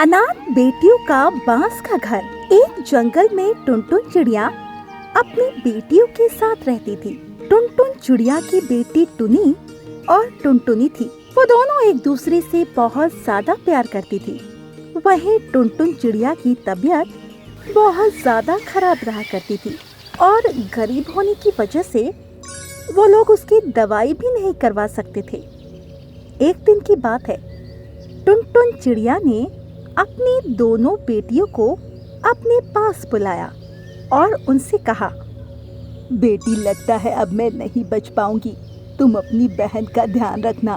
अनाथ बेटियों का बांस का घर। एक जंगल में टुनटुन चिड़िया अपनी बेटियों के साथ रहती थी। टुनटुन चिड़िया की बेटी टुनी और टुनटुनी थी। वो दोनों एक दूसरे से बहुत ज्यादा प्यार करती थी। वहीं टुनटुन चिड़िया की तबीयत बहुत ज्यादा खराब रहा करती थी और गरीब होने की वजह से वो लोग उसकी दवाई भी नहीं करवा सकते थे। एक दिन की बात है, टुनटुन चिड़िया ने अपनी दोनों बेटियों को अपने पास बुलाया और उनसे कहा, बेटी, लगता है अब मैं नहीं बच पाऊंगी। तुम अपनी बहन का ध्यान रखना।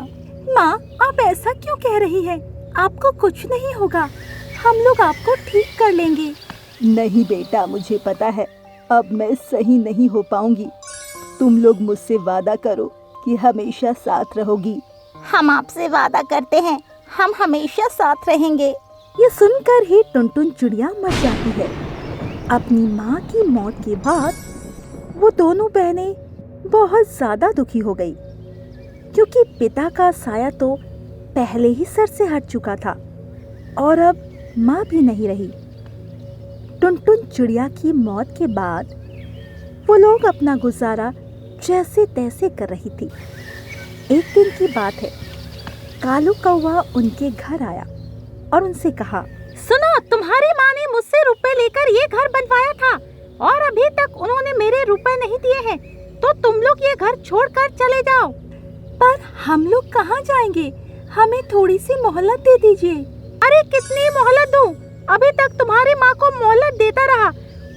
माँ, आप ऐसा क्यों कह रही है? आपको कुछ नहीं होगा, हम लोग आपको ठीक कर लेंगे। नहीं बेटा, मुझे पता है अब मैं सही नहीं हो पाऊंगी। तुम लोग मुझसे वादा करो कि हमेशा साथ रहोगी। हम आपसे वादा करते हैं, हम हमेशा साथ रहेंगे। ये सुनकर ही टुनटुन चिड़िया मर जाती है। अपनी माँ की मौत के बाद वो दोनों बहनें बहुत ज्यादा दुखी हो गई, क्योंकि पिता का साया तो पहले ही सर से हट चुका था और अब माँ भी नहीं रही। टुनटुन चिड़िया की मौत के बाद वो लोग अपना गुजारा जैसे तैसे कर रही थी। एक दिन की बात है, कालू कौवा उनके घर आया और उनसे कहा, सुनो, तुम्हारी माँ ने मुझसे रुपए लेकर ये घर बनवाया था और अभी तक उन्होंने मेरे रुपए नहीं दिए हैं, तो तुम लोग ये घर छोड़कर चले जाओ। पर हम लोग कहाँ जाएंगे? हमें थोड़ी सी मोहलत दे दीजिए। अरे कितनी मोहलत दूं? अभी तक तुम्हारी माँ को मोहलत देता रहा,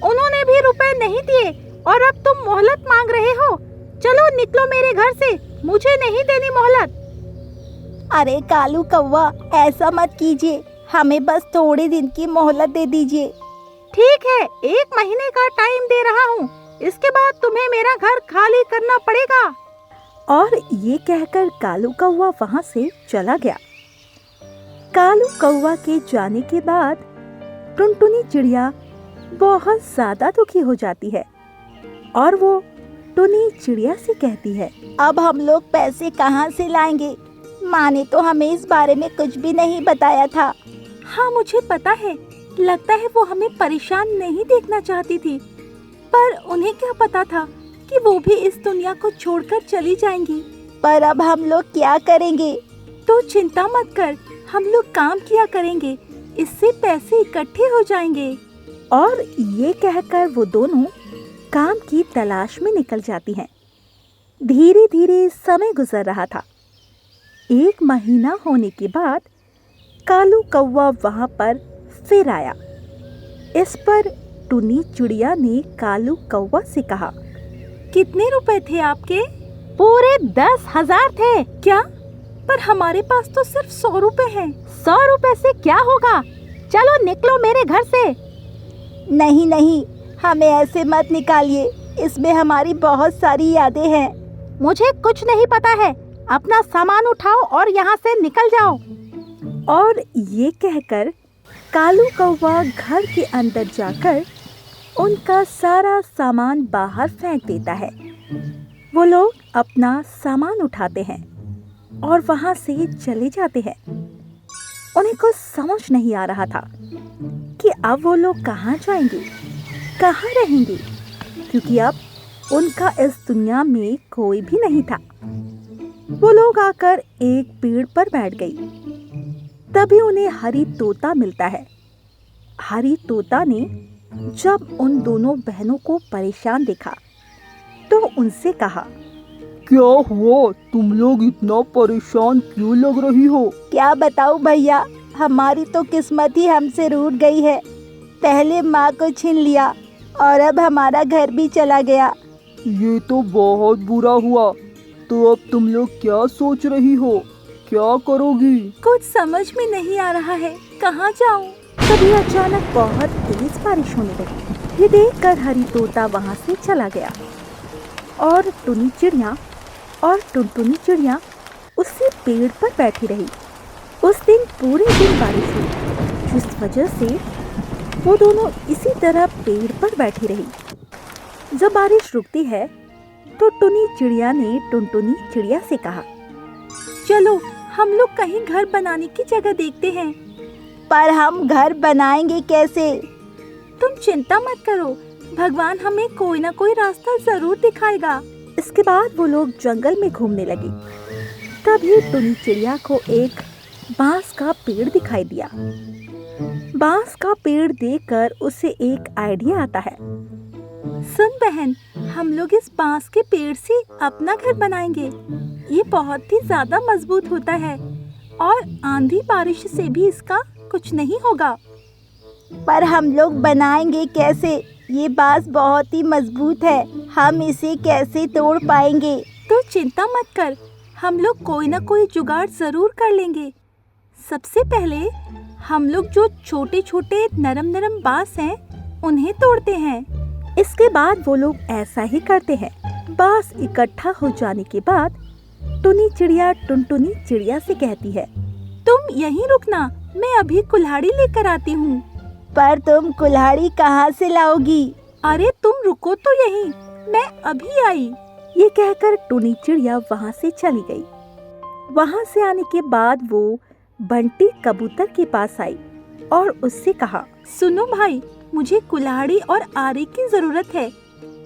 उन्होंने भी रुपए नहीं दिए और अब तुम मोहलत मांग रहे हो। चलो निकलो मेरे घर से, मुझे नहीं देनी मोहलत। अरे कालू कौवा, ऐसा मत कीजिए, हमें बस थोड़े दिन की मोहलत दे दीजिए। ठीक है, 1 महीने का टाइम दे रहा हूँ, इसके बाद तुम्हें मेरा घर खाली करना पड़ेगा। और ये कहकर कालू कौवा वहाँ से चला गया। कालू कौवा के जाने के बाद टुनटुनी चिड़िया बहुत ज्यादा दुखी हो जाती है और वो टुनी चिड़िया से कहती है, अब हम लोग पैसे कहाँ से लाएंगे? माँ ने तो हमें इस बारे में कुछ भी नहीं बताया था। हाँ, मुझे पता है, लगता है वो हमें परेशान नहीं देखना चाहती थी, पर उन्हें क्या पता था कि वो भी इस दुनिया को छोड़कर चली जाएंगी। पर अब हम लोग क्या करेंगे? तो चिंता मत कर, हम लोग काम किया करेंगे, इससे पैसे इकट्ठे हो जाएंगे। और ये कहकर वो दोनों काम की तलाश में निकल जाती हैं। धीरे धीरे समय गुजर रहा था। 1 महीना होने के बाद कालू कौवा वहाँ पर फिर आया। इस पर टुनी चिड़िया ने कालू कौवा से कहा, कितने रुपए थे आपके? पूरे 10,000 थे। क्या? पर हमारे पास तो सिर्फ 100 रुपए हैं। 100 रुपए से क्या होगा? चलो निकलो मेरे घर से। नहीं नहीं, हमें ऐसे मत निकालिए, इसमें हमारी बहुत सारी यादें हैं। मुझे कुछ नहीं पता है, अपना सामान उठाओ और यहाँ से निकल जाओ। और ये कहकर कालू कौवा घर के अंदर जाकर उनका सारा सामान बाहर फेंक देता है। वो लोग अपना सामान उठाते हैं और वहाँ से चले जाते हैं। उन्हें कुछ समझ नहीं आ रहा था कि अब वो लोग कहाँ जाएंगे, कहाँ रहेंगे, क्योंकि अब उनका इस दुनिया में कोई भी नहीं था। वो लोग आकर एक पेड़ पर बैठ गई। तभी उन्हें हरी तोता मिलता है। हरी तोता ने जब उन दोनों बहनों को परेशान देखा तो उनसे कहा, क्या हुआ? तुम लोग इतना परेशान क्यों लग रही हो? क्या बताऊं भैया, हमारी तो किस्मत ही हमसे रूठ गई है। पहले माँ को छीन लिया और अब हमारा घर भी चला गया। ये तो बहुत बुरा हुआ। तो अब तुम लोग क्या सोच रही हो? क्या करोगी? कुछ समझ में नहीं आ रहा है, कहाँ जाऊं? तभी अचानक बहुत तेज बारिश होने लगी। ये देखकर हरी तोता वहाँ से चला गया और टुनी चिड़िया और टुनटुनी चिड़िया उसी पेड़ पर बैठी रही। उस दिन पूरे दिन बारिश हुई, जिस वजह से वो दोनों इसी तरह पेड़ पर बैठी रही। जब बारिश रुकती है तो टुनी चिड़िया ने टुनटुनी चिड़िया से कहा, चलो हम लोग कहीं घर बनाने की जगह देखते हैं। पर हम घर बनाएंगे कैसे? तुम चिंता मत करो, भगवान हमें कोई ना कोई रास्ता जरूर दिखाएगा। इसके बाद वो लोग जंगल में घूमने लगे। तभी टुनी चिड़िया को एक बांस का पेड़ दिखाई दिया। बांस का पेड़ देखकर उसे एक आइडिया आता है। सुन बहन, हम लोग इस बांस के पेड़ से अपना घर बनाएंगे। ये बहुत ही ज्यादा मजबूत होता है और आंधी बारिश से भी इसका कुछ नहीं होगा। पर हम लोग बनाएंगे कैसे? ये बांस बहुत ही मजबूत है, हम इसे कैसे तोड़ पाएंगे? तो चिंता मत कर, हम लोग कोई ना कोई जुगाड़ जरूर कर लेंगे। सबसे पहले हम लोग जो छोटे छोटे नरम नरम बांस हैं उन्हें तोड़ते हैं। इसके बाद वो लोग ऐसा ही करते हैं। बांस इकट्ठा हो जाने के बाद टुनी चिड़िया टुनटुनी चिड़िया से कहती है, तुम यहीं रुकना, मैं अभी कुल्हाड़ी लेकर आती हूँ। पर तुम कुल्हाड़ी कहाँ से लाओगी? अरे तुम रुको तो यहीं, मैं अभी आई। ये कहकर टुनी चिड़िया वहाँ से चली गई। वहाँ से आने के बाद वो बंटी कबूतर के पास आई और उससे कहा, सुनो भाई, मुझे कुल्हाड़ी और आरी की जरूरत है,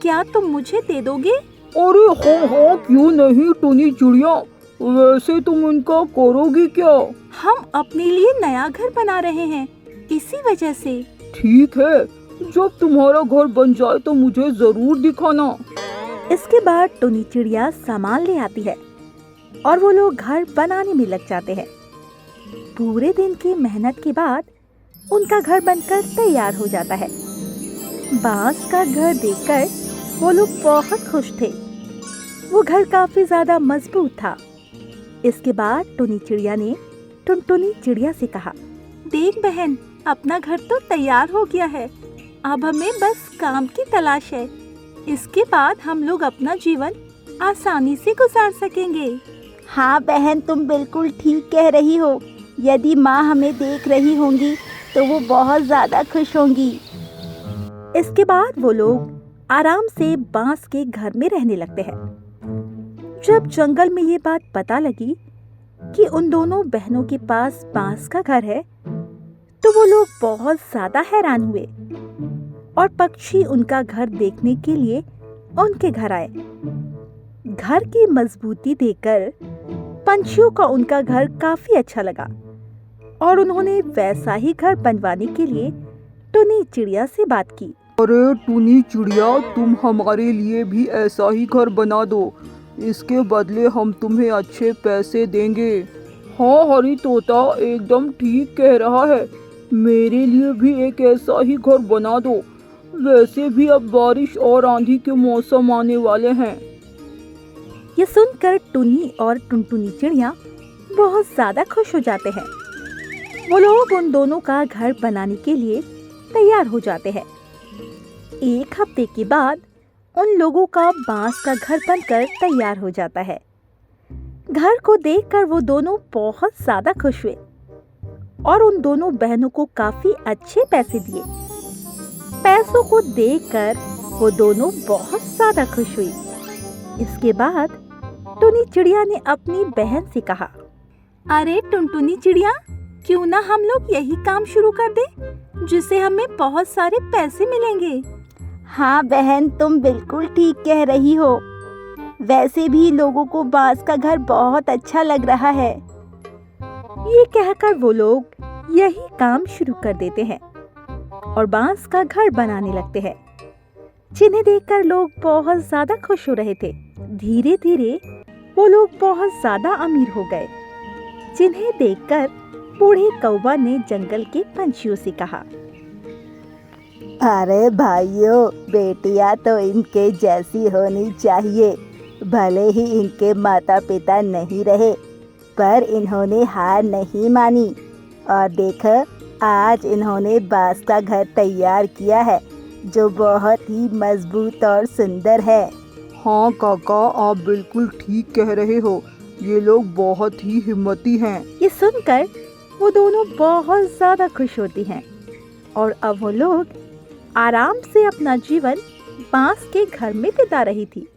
क्या तुम मुझे दे दोगे? अरे हाँ, क्यों नहीं टुनी चिड़िया, वैसे तुम इनका करोगी क्या? हम अपने लिए नया घर बना रहे हैं, इसी वजह से। ठीक है, जब तुम्हारा घर बन जाए तो मुझे जरूर दिखाना। इसके बाद टुनी चिड़िया सामान ले आती है और वो लोग घर बनाने में लग जाते हैं। पूरे दिन की मेहनत के बाद उनका घर बनकर तैयार हो जाता है। बांस का घर देखकर वो लोग बहुत खुश थे। वो घर काफी ज्यादा मजबूत था। इसके बाद टुनी चिड़िया ने टुनटुनी चिड़िया से कहा, देख बहन, अपना घर तो तैयार हो गया है, अब हमें बस काम की तलाश है। इसके बाद हम लोग अपना जीवन आसानी से गुजार सकेंगे। हाँ बहन, तुम बिल्कुल ठीक कह रही हो। यदि माँ हमें देख रही होंगी तो वो बहुत ज़्यादा खुश होंगी। इसके बाद वो लोग आराम से बांस के घर में रहने लगते हैं। जब जंगल में ये बात पता लगी कि उन दोनों बहनों के पास बांस का घर है, तो वो लोग बहुत ज़्यादा हैरान हुए और पक्षी उनका घर देखने के लिए उनके घर आए। घर की मजबूती देखकर पंछियों का उनका घर काफी अच्छा लगा और उन्होंने वैसा ही घर बनवाने के लिए टुनी चिड़िया से बात की। अरे टुनी चिड़िया, तुम हमारे लिए भी ऐसा ही घर बना दो, इसके बदले हम तुम्हें अच्छे पैसे देंगे। हाँ हरी तोता एकदम ठीक कह रहा है, मेरे लिए भी एक ऐसा ही घर बना दो। वैसे भी अब बारिश और आंधी के मौसम आने वाले हैं। ये सुनकर टुनी और टुनटुनी चिड़िया बहुत ज्यादा खुश हो जाते हैं। वो लोग उन दोनों का घर बनाने के लिए तैयार हो जाते हैं। एक हफ्ते के बाद उन लोगों का बांस का घर बनकर तैयार हो जाता है। घर को देखकर वो दोनों बहुत ज्यादा खुश हुए और उन दोनों बहनों को काफी अच्छे पैसे दिए। पैसों को देखकर वो दोनों बहुत ज्यादा खुश हुई। इसके बाद टुनी चिड़िया ने अपनी बहन से कहा, अरे टुनटुनी चिड़िया, क्यों ना हम लोग यही काम शुरू कर दें, जिससे हमें बहुत सारे पैसे मिलेंगे। हाँ बहन, तुम बिल्कुल ठीक कह रही हो। वैसे भी लोगों को बांस का घर बहुत अच्छा लग रहा है। ये कहकर वो लोग यही काम शुरू कर देते हैं और बांस का घर बनाने लगते हैं, जिन्हें देखकर लोग बहुत ज्यादा खुश हो रहे थे। धीरे धीरे वो लोग बहुत ज्यादा अमीर हो गए, जिन्हें देखकर बूढ़े कौवा ने जंगल के पंछियों से कहा, अरे भाइयों, बेटियां तो इनके जैसी होनी चाहिए। भले ही इनके माता पिता नहीं रहे, पर इन्होंने हार नहीं मानी और देखो, आज इन्होंने बांस का घर तैयार किया है जो बहुत ही मजबूत और सुंदर है। हाँ काका, आप बिल्कुल ठीक कह रहे हो, ये लोग बहुत ही हिम्मती हैं। ये सुनकर वो दोनों बहुत ज्यादा खुश होती हैं और अब वो लोग आराम से अपना जीवन बांस के घर में बिता रही थी।